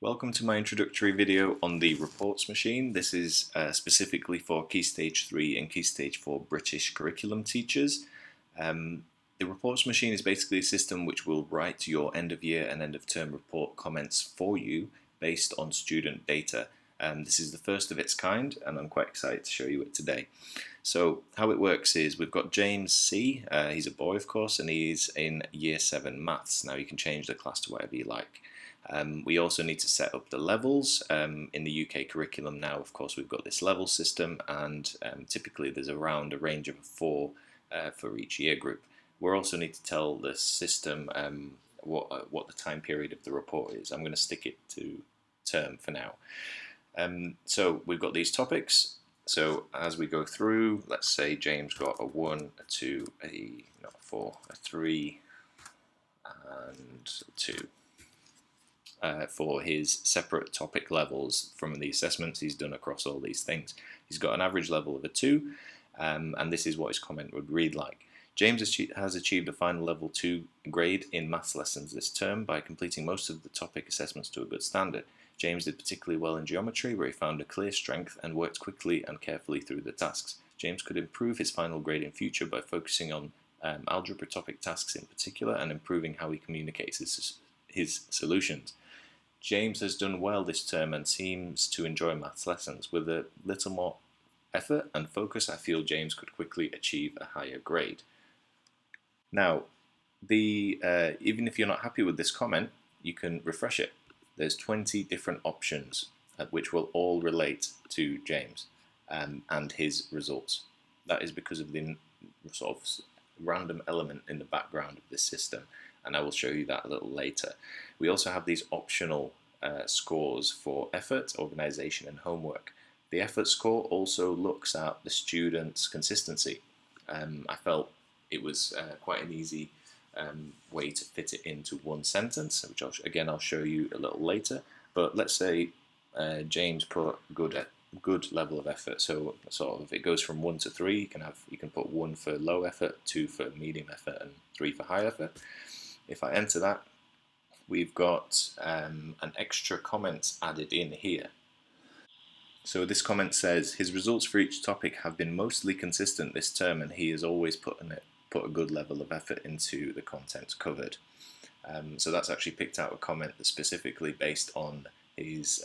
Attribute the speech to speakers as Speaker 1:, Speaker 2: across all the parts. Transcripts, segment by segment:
Speaker 1: Welcome to my introductory video on the reports machine. This is specifically for Key Stage 3 and Key Stage 4 British Curriculum teachers. The reports machine is basically a system which will write your end of year and end of term report comments for you based on student data. This is the first of its kind and I'm quite excited to show you it today. So how it works is we've got James C, he's a boy of course, and he's in Year 7 Maths. Now you can change the class to whatever you like. We also need to set up the levels. In the UK curriculum now, of course, we've got this level system, and typically there's around a range of 4 for each year group. We also need to tell the system what the time period of the report is. I'm going to stick it to term for now. So we've got these topics. So as we go through, let's say James got a 1, a 2, a 4, a 3, and 2. For his separate topic levels from the assessments he's done across all these things. He's got an average level of a 2, and this is what his comment would read like. James has achieved a final level 2 grade in maths lessons this term by completing most of the topic assessments to a good standard. James did particularly well in geometry, where he found a clear strength and worked quickly and carefully through the tasks. James could improve his final grade in future by focusing on algebra topic tasks in particular and improving how he communicates his solutions. James has done well this term and seems to enjoy maths lessons. With a little more effort and focus, I feel James could quickly achieve a higher grade. Now, even if you're not happy with this comment, you can refresh it. There's 20 different options which will all relate to James and his results. That is because of the sort of random element in the background of this system, and I will show you that a little later. We also have these optional scores for effort, organisation and homework. The effort score also looks at the student's consistency. I felt it was quite an easy way to fit it into one sentence, which I'll show you a little later. But let's say James put good level of effort, so sort of it goes from 1 to 3. You can put 1 for low effort, 2 for medium effort, and 3 for high effort. If I enter that, we've got an extra comment added in here. So this comment says, his results for each topic have been mostly consistent this term and he has always put a good level of effort into the content covered. So that's actually picked out a comment that's specifically based on his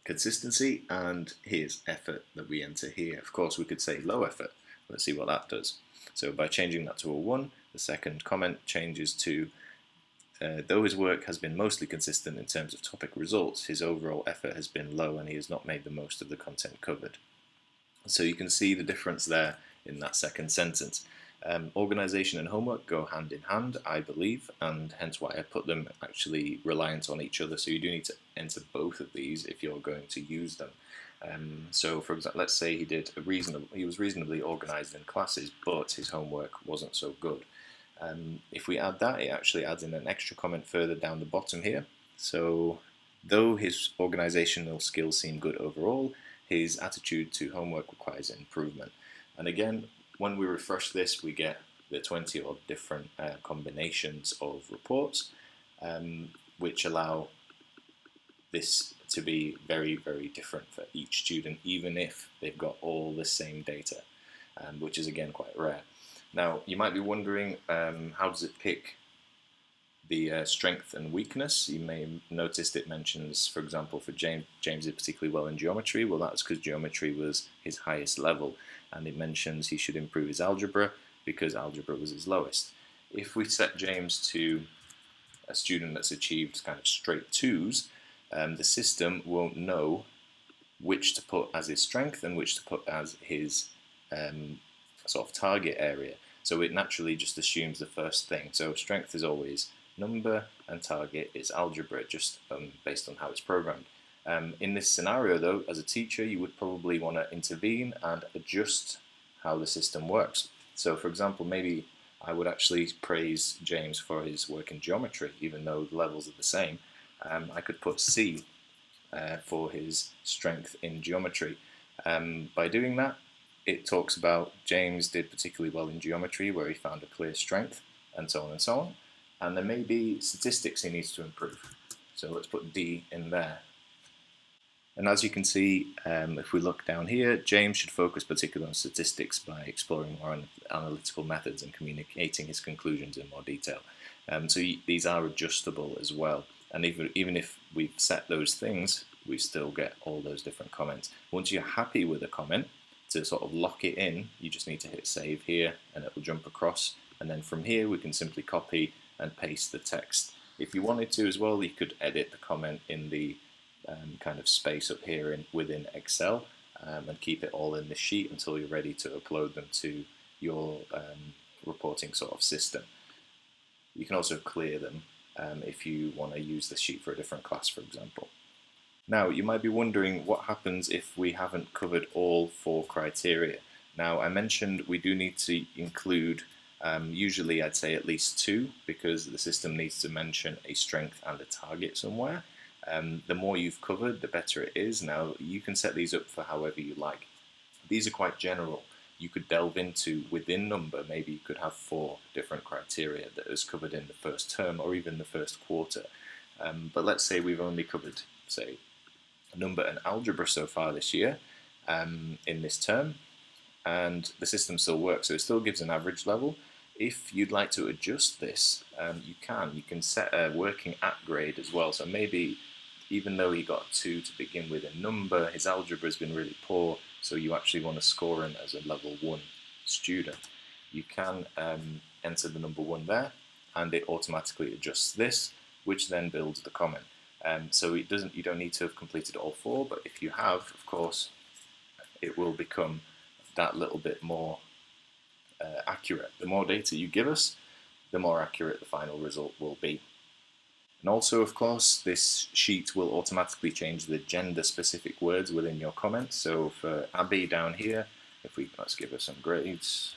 Speaker 1: consistency and his effort that we enter here. Of course we could say low effort. Let's see what that does. So by changing that to a 1, the second comment changes to though his work has been mostly consistent in terms of topic results, his overall effort has been low and he has not made the most of the content covered. So you can see the difference there in that second sentence. Organisation and homework go hand in hand, I believe, and hence why I put them actually reliant on each other. So you do need to enter both of these if you're going to use them. So for example, let's say he was reasonably organised in classes, but his homework wasn't so good. If we add that, it actually adds in an extra comment further down the bottom here. So though his organisational skills seem good overall, his attitude to homework requires improvement. And again, when we refresh this, we get the 20 odd different combinations of reports, which allow this to be very, very different for each student, even if they've got all the same data, which is again quite rare. Now, you might be wondering, how does it pick the strength and weakness? You may have noticed it mentions, for example, for James did particularly well in geometry. Well, that's because geometry was his highest level, and it mentions he should improve his algebra because algebra was his lowest. If we set James to a student that's achieved kind of straight 2s, the system won't know which to put as his strength and which to put as his sort of target area. So it naturally just assumes the first thing. So strength is always number and target is algebra, just based on how it's programmed. In this scenario though, as a teacher, you would probably want to intervene and adjust how the system works. So for example, maybe I would actually praise James for his work in geometry, even though the levels are the same. I could put C for his strength in geometry. By doing that, it talks about James did particularly well in geometry, where he found a clear strength, and so on and so on. And there may be statistics he needs to improve. So let's put D in there. And as you can see, if we look down here, James should focus particularly on statistics by exploring more analytical methods and communicating his conclusions in more detail. So these are adjustable as well. And even if we've set those things, we still get all those different comments. Once you're happy with a comment, to sort of lock it in, you just need to hit save here and it will jump across. And then from here, we can simply copy and paste the text. If you wanted to as well, you could edit the comment in the kind of space up here within Excel and keep it all in the sheet until you're ready to upload them to your reporting sort of system. You can also clear them if you want to use the sheet for a different class, for example. Now, you might be wondering what happens if we haven't covered all 4 criteria. Now, I mentioned we do need to include, usually I'd say at least 2, because the system needs to mention a strength and a target somewhere. The more you've covered, the better it is. Now, you can set these up for however you like. These are quite general. You could delve into, within number, maybe you could have 4 different criteria that is covered in the first term or even the first quarter. But let's say we've only covered, say, number and algebra so far this year in this term, and the system still works, so it still gives an average level. If you'd like to adjust this, you can set a working at grade as well. So maybe even though he got 2 to begin with in number, his algebra has been really poor, so you actually want to score him as a level 1 student. You can enter the number 1 there, and it automatically adjusts this, which then builds the comment. So you don't need to have completed all 4, but if you have, of course, it will become that little bit more accurate. The more data you give us, the more accurate the final result will be. And also, of course, this sheet will automatically change the gender-specific words within your comments. So for Abby down here, let's give her some grades.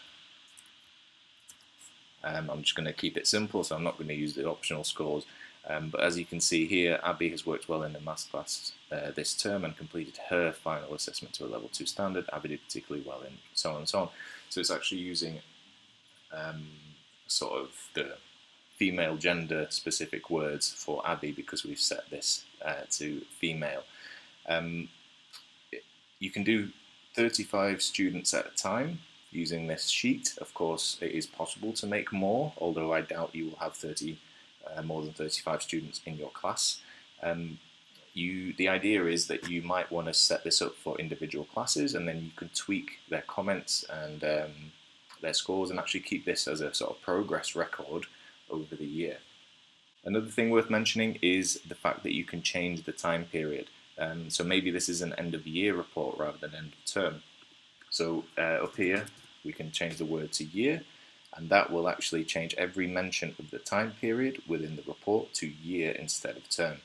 Speaker 1: I'm just going to keep it simple, so I'm not going to use the optional scores. But as you can see here, Abby has worked well in the maths class this term and completed her final assessment to a level 2 standard. Abby did particularly well in so on and so on. So it's actually using sort of the female gender specific words for Abby because we've set this to female. You can do 35 students at a time using this sheet. Of course, it is possible to make more, although I doubt you will have more than 35 students in your class. The idea is that you might want to set this up for individual classes, and then you can tweak their comments and their scores and actually keep this as a sort of progress record over the year. Another thing worth mentioning is the fact that you can change the time period. So maybe this is an end of year report rather than end of term. So up here we can change the word to year, and that will actually change every mention of the time period within the report to year instead of term.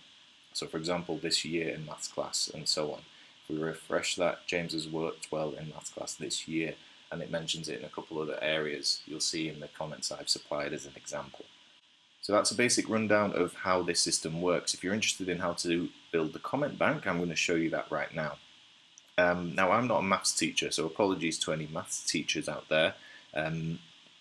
Speaker 1: So for example, this year in maths class and so on. If we refresh that, James has worked well in maths class this year, and it mentions it in a couple other areas you'll see in the comments I've supplied as an example. So that's a basic rundown of how this system works. If you're interested in how to build the comment bank, I'm going to show you that right now. Now, I'm not a maths teacher, so apologies to any maths teachers out there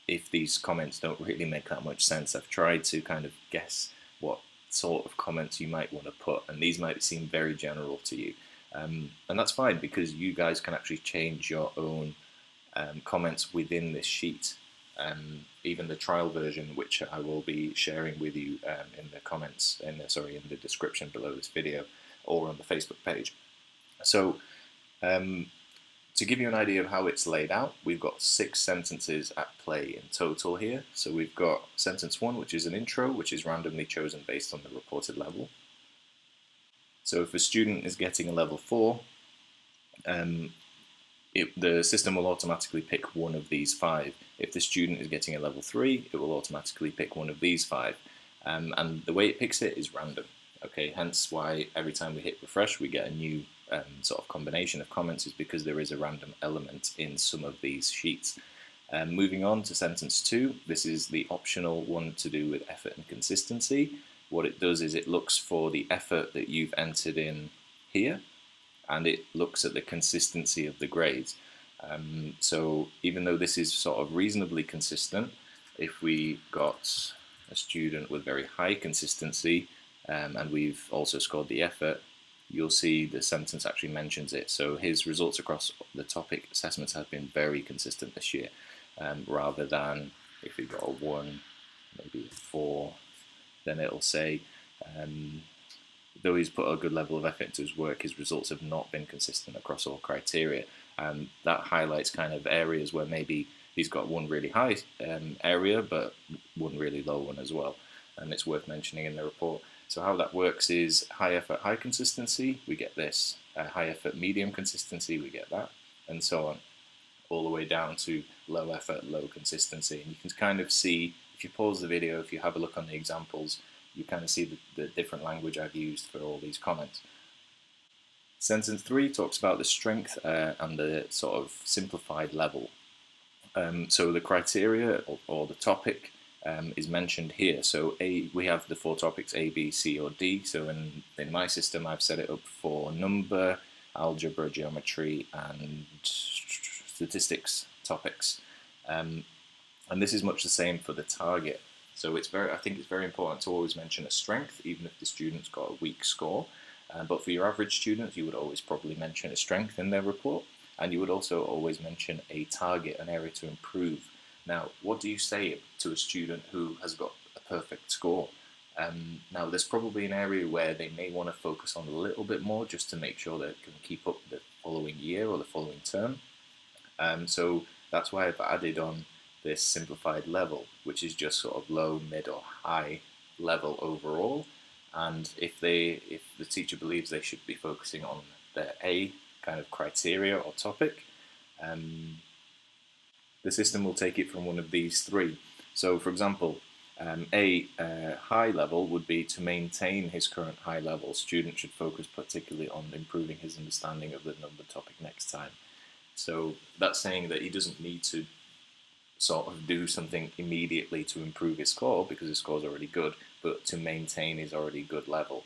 Speaker 1: if these comments don't really make that much sense. I've tried to kind of guess what sort of comments you might want to put, and these might seem very general to you. And that's fine, because you guys can actually change your own comments within this sheet. Even the trial version, which I will be sharing with you in the comments, in the description below this video, or on the Facebook page. So to give you an idea of how it's laid out, we've got 6 sentences at play in total here. So we've got sentence 1, which is an intro, which is randomly chosen based on the reported level. So if a student is getting a level 4, the system will automatically pick one of these 5. If the student is getting a level 3, it will automatically pick one of these 5. And the way it picks it is random. Okay, hence why every time we hit refresh, we get a new sort of combination of comments, is because there is a random element in some of these sheets. Moving on to sentence 2, this is the optional one to do with effort and consistency. What it does is it looks for the effort that you've entered in here, and it looks at the consistency of the grades. So even though this is sort of reasonably consistent, if we got a student with very high consistency, and we've also scored the effort, you'll see the sentence actually mentions it. So his results across the topic assessments have been very consistent this year, rather than if we got a 1, maybe a 4, then it'll say, though he's put a good level of effort into his work, his results have not been consistent across all criteria. And that highlights kind of areas where maybe he's got one really high area, but one really low one as well. And it's worth mentioning in the report. So how that works is high effort, high consistency, we get this. High effort, medium consistency, we get that, and so on, all the way down to low effort, low consistency. And you can kind of see, if you pause the video, if you have a look on the examples, you kind of see the different language I've used for all these comments. Sentence 3 talks about the strength and the sort of simplified level. So the criteria or the topic is mentioned here. So we have the 4 topics A, B, C, or D. So in my system, I've set it up for number, algebra, geometry, and statistics topics. And this is much the same for the target. So I think it's very important to always mention a strength, even if the student's got a weak score. But for your average students, you would always probably mention a strength in their report, and you would also always mention a target, an area to improve. Now, what do you say to a student who has got a perfect score? Now, there's probably an area where they may want to focus on a little bit more just to make sure they can keep up the following year or the following term. So that's why I've added on this simplified level, which is just sort of low, mid, or high level overall. And if the teacher believes they should be focusing on their A kind of criteria or topic, the system will take it from one of these 3. So, for example, A high level would be to maintain his current high level. Student should focus particularly on improving his understanding of the number topic next time. So that's saying that he doesn't need to sort of do something immediately to improve his score because his score is already good, but to maintain his already good level.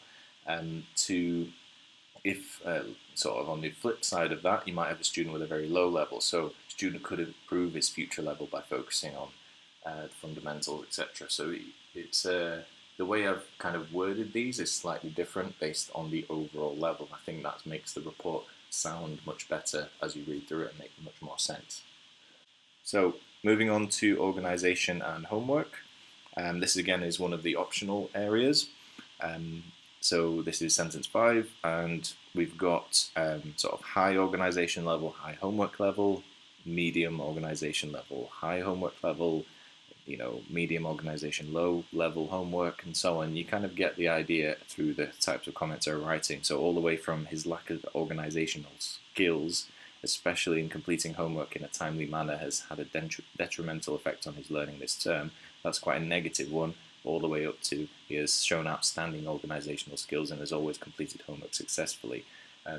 Speaker 1: Sort of on the flip side of that, you might have a student with a very low level. So student could improve his future level by focusing on fundamentals, etc. So it's the way I've kind of worded these is slightly different based on the overall level. I think that makes the report sound much better as you read through it and make much more sense. So moving on to organisation and homework. This again is one of the optional areas. So this is sentence 5, and we've got sort of high organisation level, high homework level, medium organisation level, high homework level, medium organisation, low level homework, and so on. You kind of get the idea through the types of comments they're writing. So all the way from his lack of organisational skills, especially in completing homework in a timely manner, has had a detrimental effect on his learning this term. That's quite a negative one, all the way up to he has shown outstanding organisational skills and has always completed homework successfully.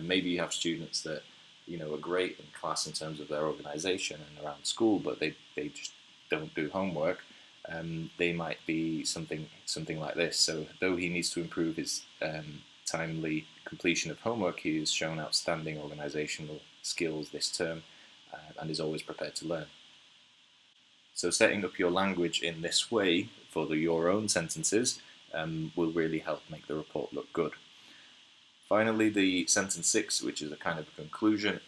Speaker 1: Maybe you have students that are great in class in terms of their organisation and around school, but they just don't do homework. They might be something like this. So though he needs to improve his timely completion of homework, he has shown outstanding organisational skills this term and is always prepared to learn. So setting up your language in this way for your own sentences will really help make the report look good. Finally, the sentence 6, which is a kind of a conclusion,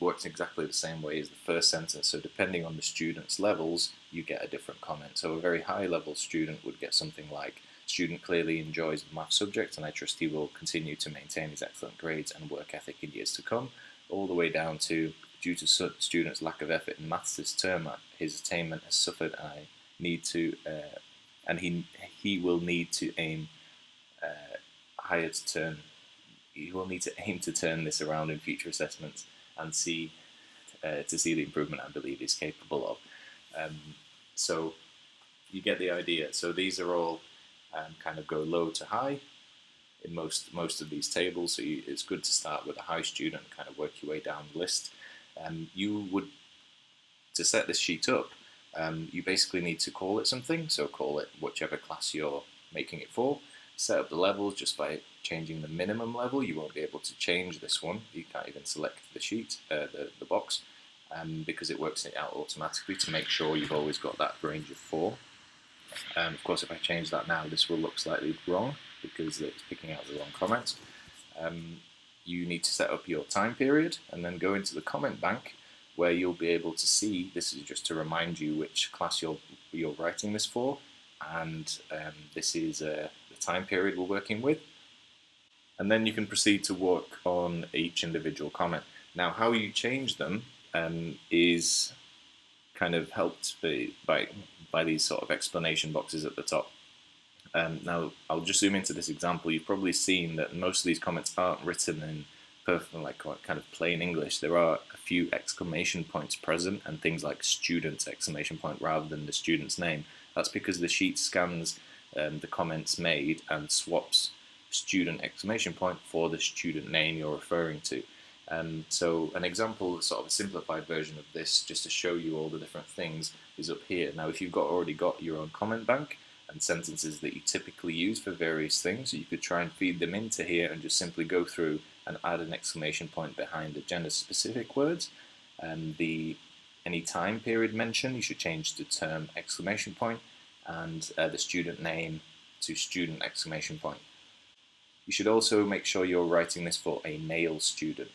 Speaker 1: works exactly the same way as the first sentence. So depending on the student's levels, you get a different comment. So a very high level student would get something like, student clearly enjoys the math subject and I trust he will continue to maintain his excellent grades and work ethic in years to come, all the way down to, due to student's lack of effort in maths this term, his attainment has suffered and he will need to aim He will need to aim to turn this around in future assessments and see the improvement I believe he's capable of. So you get the idea. So these are all kind of go low to high in most of these tables. So it's good to start with a high student and kind of work your way down the list. To set this sheet up, you basically need to call it something. So call it whichever class you're making it for. Set up the levels just by changing the minimum level. You won't be able to change this one. You can't even select the sheet, the box, because it works it out automatically to make sure you've always got that range of 4. Of course, if I change that now, this will look slightly wrong. because it's picking out the wrong comment. You need to set up your time period and then go into the comment bank where you'll be able to see, this is just to remind you which class you're writing this for, and this is the time period we're working with. And then you can proceed to work on each individual comment. Now, how you change them is kind of helped by these sort of explanation boxes at the top. Now, I'll just zoom into this example. You've probably seen that most of these comments aren't written in perfect, like kind of plain English. There are a few exclamation points present and things like student exclamation point rather than the student's name. That's because the sheet scans the comments made and swaps student exclamation point for the student name you're referring to. So an example, sort of a simplified version of this, just to show you all the different things, is up here. Now, if you've already got your own comment bank and sentences that you typically use for various things, you could try and feed them into here and just simply go through and add an exclamation point behind the gender-specific words. Any time period mentioned, you should change to term exclamation point, and the student name to student exclamation point. You should also make sure you're writing this for a male student.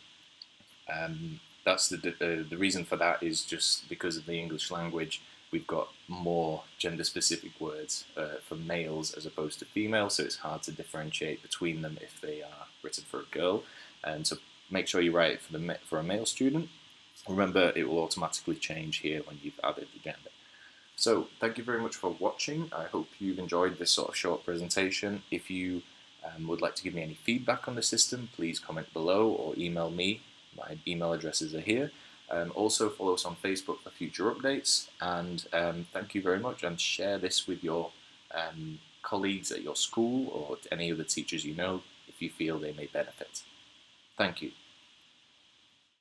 Speaker 1: That's the reason for that is just because of the English language. We've got more gender-specific words for males as opposed to females, so it's hard to differentiate between them if they are written for a girl. And so make sure you write it for a male student. Remember, it will automatically change here when you've added the gender. So thank you very much for watching. I hope you've enjoyed this sort of short presentation. If you would like to give me any feedback on the system, please comment below or email me. My email addresses are here. Also follow us on Facebook for future updates, and thank you very much, and share this with your colleagues at your school or any other teachers you know if you feel they may benefit. Thank you.